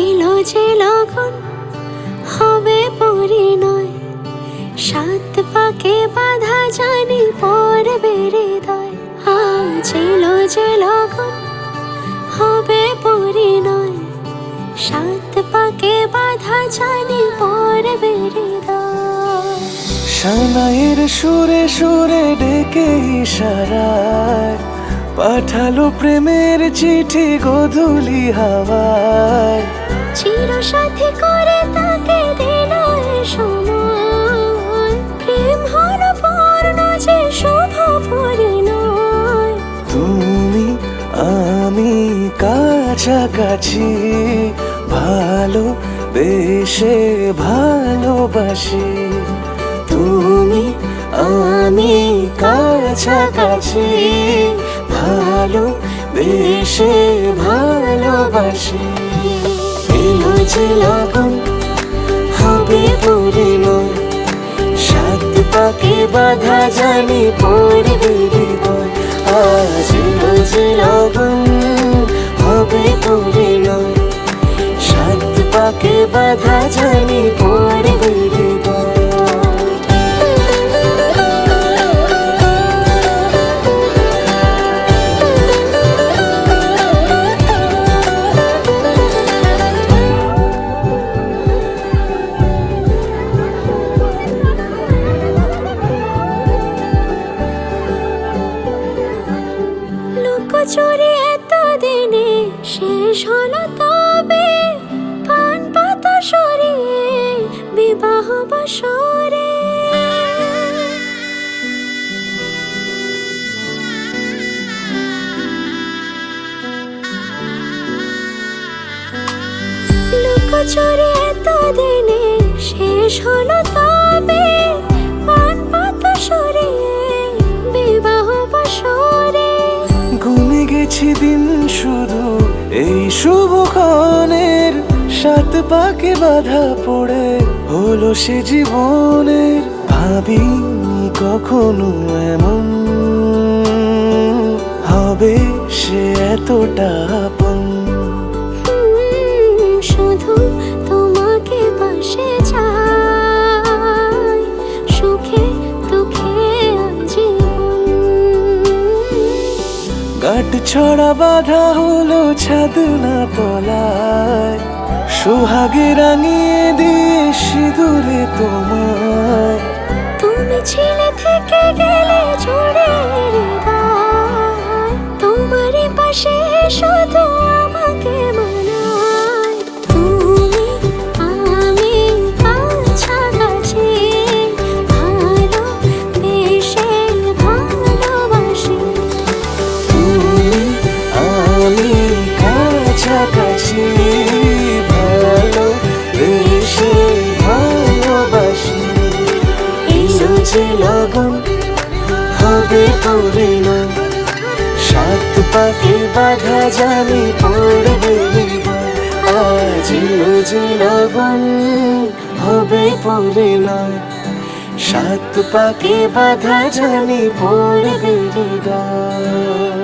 এলো যে লগন হবে পরিণয়, সাত পাকে বাধা জানি পড়বে হৃদয়। আজ এলো যে লগন হবে পরিণয়, সাত পাকে বাধা জানি পড়বে হৃদয়। সানাইয়ের সুরে সুরে ডেকে ইশারায় পাঠালো প্রেমের চিঠি গোধূলি হাওয়ায়। চিরসাথী করে তাকে দিল এ সময়, প্রেম হলো পূর্ণ যে শুভ পরিণয়। তুমি আমি কাছাকাছি, ভালো বেশে ভালোবাসি। তুমি আমি কাছাকাছি, ভালো বেশে ভালোবাসি। এলো যে লগন হবে পরিণয়, সাত পাকে বাধা জানি পড়বে হৃদয়। আজ এলো যে লগন হবে পরিণয়, সাত পাকে বাধা জানি পড়বে হৃদয়। চুরি এতদিনে শেষ হলো তবে, পান পাতা সরিয়ে বিবাহ বাসরে। লুকোচুরি এতদিনে শেষ হলো তবে, পান পাতা সরিয়ে বিবাহ বাসরে। গুনে গেছি দিন শুধু এই শুভক্ষণের, সাত পাকে বাধা পড়ে হলো সে জীবনের। ভাবিনি কখনো এমন হবে সে এতটা আপন। শুধু তোমাকে পাশে চাই, সুখে দুঃখে আজীবন। গাঁট ছড়া বাঁধা হলো ছাদনা তলায়, সোহাগে রাঙিয়ে দিয়ে সিঁদুরে তোমায়। তুমি ছিলে থেকে গেলে জুড়ে হৃদয়, তোমারই পাশে শুধু আমাকে মানায়। তুমি আমি কাছাকাছি, ভালো বেশে ভালোবাসি। তুমি আমি কাছাকাছি, ভালো বেশে ভালোবাসি। এলো যে লগন হবে পরিণয়, সাত পাকে বাধা জানি পড়বে হৃদয়। আজ এলো যে লগন হবে পরিণয়, সাত পাকে বাধা জানি পড়বে হৃদয়।